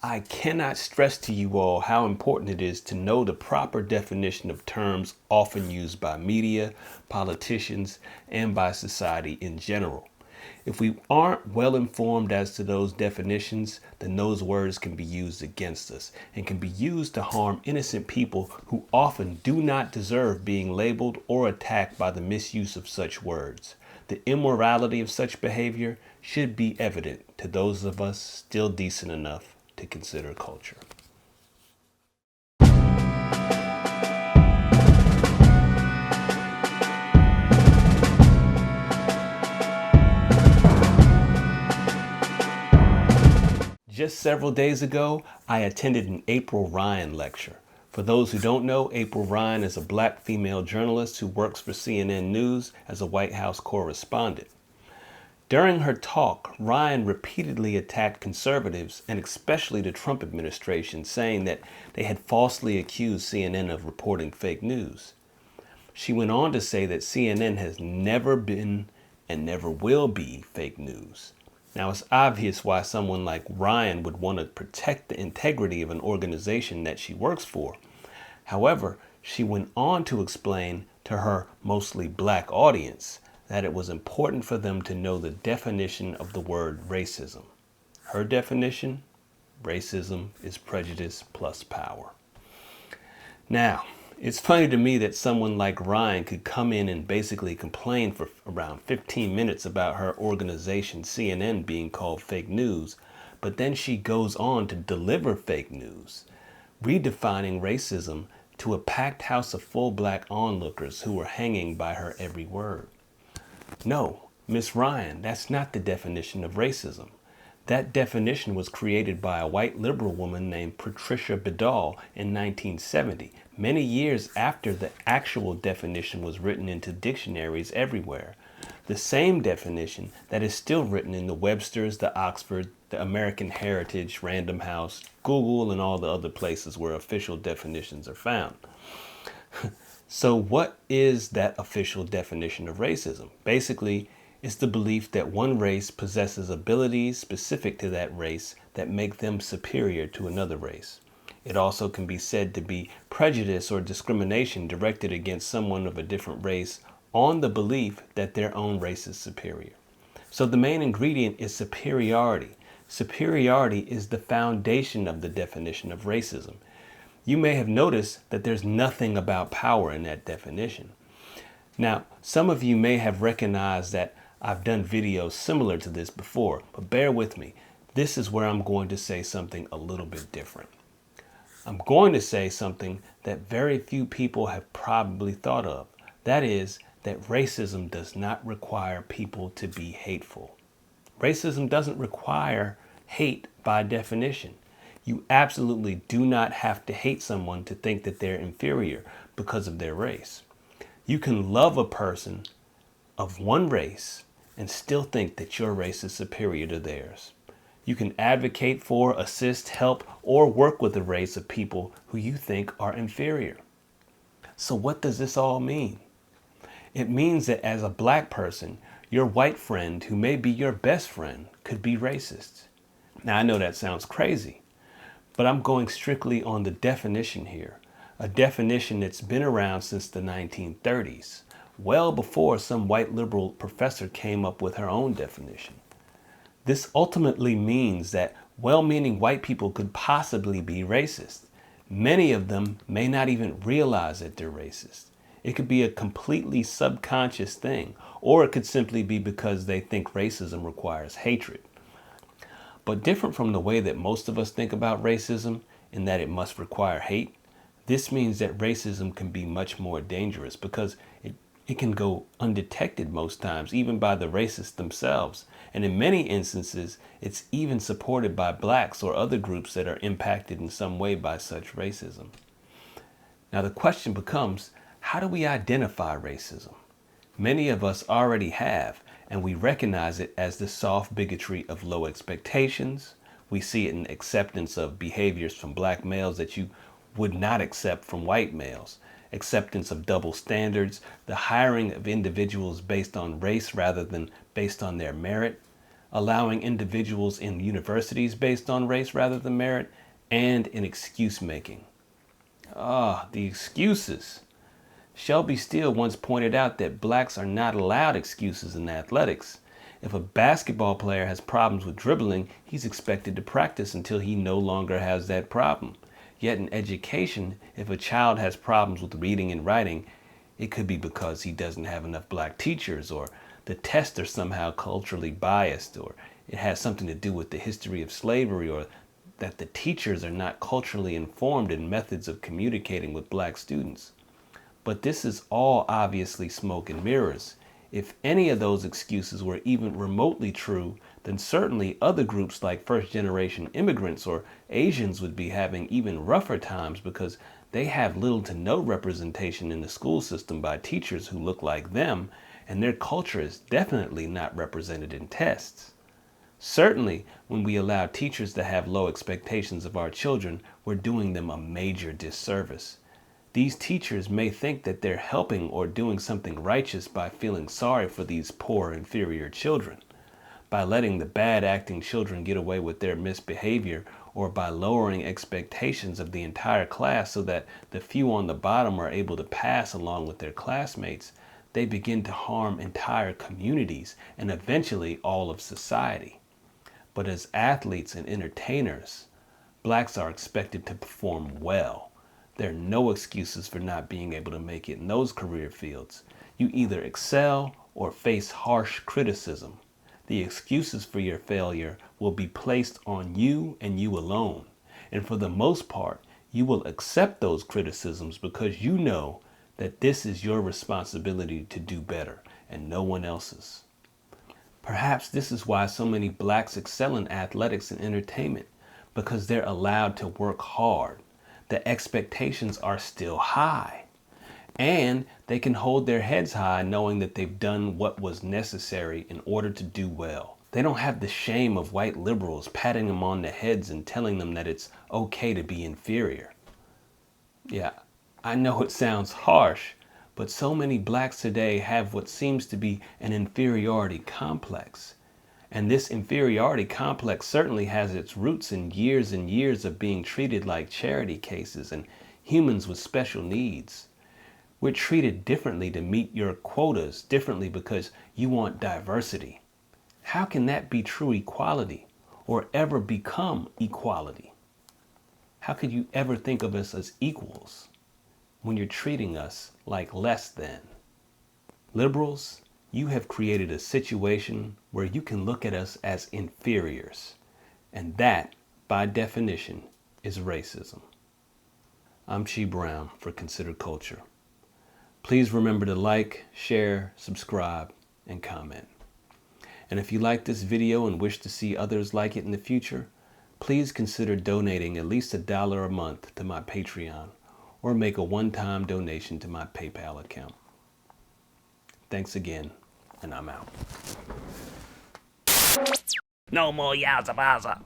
I cannot stress to you all how important it is to know the proper definition of terms often used by media, politicians, and by society in general. If we aren't well informed as to those definitions, then those words can be used against us and can be used to harm innocent people who often do not deserve being labeled or attacked by the misuse of such words. The immorality of such behavior should be evident to those of us still decent enough to consider culture. Just several days ago, I attended an April Ryan lecture. For those who don't know, April Ryan is a black female journalist who works for CNN News as a White House correspondent. During her talk, Ryan repeatedly attacked conservatives and especially the Trump administration, saying that they had falsely accused CNN of reporting fake news. She went on to say that CNN has never been and never will be fake news. Now, it's obvious why someone like Ryan would want to protect the integrity of an organization that she works for. However, she went on to explain to her mostly black audience that it was important for them to know the definition of the word racism. Her definition: racism is prejudice plus power. Now, it's funny to me that someone like Ryan could come in and basically complain for around 15 minutes about her organization, CNN, being called fake news, but then she goes on to deliver fake news, redefining racism to a packed house of full black onlookers who were hanging by her every word. No, Miss Ryan, that's not the definition of racism. That definition was created by a white liberal woman named Patricia Bedall in 1970, many years after the actual definition was written into dictionaries everywhere. The same definition that is still written in the Webster's, the Oxford, the American Heritage, Random House, Google, and all the other places where official definitions are found. So what is that official definition of racism? Basically, it's the belief that one race possesses abilities specific to that race that make them superior to another race. It also can be said to be prejudice or discrimination directed against someone of a different race on the belief that their own race is superior. So the main ingredient is superiority. Superiority is the foundation of the definition of racism. You may have noticed that there's nothing about power in that definition. Now, some of you may have recognized that I've done videos similar to this before, but bear with me. This is where I'm going to say something a little bit different. I'm going to say something that very few people have probably thought of. That is, that racism does not require people to be hateful. Racism doesn't require hate by definition. You absolutely do not have to hate someone to think that they're inferior because of their race. You can love a person of one race and still think that your race is superior to theirs. You can advocate for, assist, help, or work with a race of people who you think are inferior. So what does this all mean? It means that as a black person, your white friend, who may be your best friend, could be racist. Now, I know that sounds crazy, but I'm going strictly on the definition here, a definition that's been around since the 1930s, well before some white liberal professor came up with her own definition. This ultimately means that well-meaning white people could possibly be racist. Many of them may not even realize that they're racist. It could be a completely subconscious thing, or it could simply be because they think racism requires hatred. But different from the way that most of us think about racism, in that it must require hate, this means that racism can be much more dangerous because it can go undetected most times, even by the racists themselves. And in many instances, it's even supported by blacks or other groups that are impacted in some way by such racism. Now the question becomes, how do we identify racism? Many of us already have, and we recognize it as the soft bigotry of low expectations. We see it in acceptance of behaviors from black males that you would not accept from white males. Acceptance of double standards, the hiring of individuals based on race rather than based on their merit, allowing individuals in universities based on race rather than merit, and in excuse making. The excuses. Shelby Steele once pointed out that blacks are not allowed excuses in athletics. If a basketball player has problems with dribbling, he's expected to practice until he no longer has that problem. Yet in education, if a child has problems with reading and writing, it could be because he doesn't have enough black teachers, or the tests are somehow culturally biased, or it has something to do with the history of slavery, or that the teachers are not culturally informed in methods of communicating with black students. But this is all obviously smoke and mirrors. If any of those excuses were even remotely true, then certainly other groups like first-generation immigrants or Asians would be having even rougher times because they have little to no representation in the school system by teachers who look like them, and their culture is definitely not represented in tests. Certainly, when we allow teachers to have low expectations of our children, we're doing them a major disservice. These teachers may think that they're helping or doing something righteous by feeling sorry for these poor, inferior children, by letting the bad acting children get away with their misbehavior, or by lowering expectations of the entire class so that the few on the bottom are able to pass along with their classmates. They begin to harm entire communities and eventually all of society. But as athletes and entertainers, blacks are expected to perform well. There are no excuses for not being able to make it in those career fields. You either excel or face harsh criticism. The excuses for your failure will be placed on you and you alone. And for the most part, you will accept those criticisms because you know that this is your responsibility to do better and no one else's. Perhaps this is why so many blacks excel in athletics and entertainment, because they're allowed to work hard. The expectations are still high, and they can hold their heads high knowing that they've done what was necessary in order to do well. They don't have the shame of white liberals patting them on the heads and telling them that it's okay to be inferior. Yeah, I know it sounds harsh, but so many blacks today have what seems to be an inferiority complex. And this inferiority complex certainly has its roots in years and years of being treated like charity cases and humans with special needs. We're treated differently to meet your quotas, differently because you want diversity. How can that be true equality or ever become equality? How could you ever think of us as equals when you're treating us like less than? Liberals, you have created a situation where you can look at us as inferiors, and that, by definition, is racism. I'm Chi Brown for Considered Culture. Please remember to like, share, subscribe, and comment. And if you like this video and wish to see others like it in the future, please consider donating at least $1 a month to my Patreon or make a one-time donation to my PayPal account. Thanks again, and I'm out. No more Yaza Baza.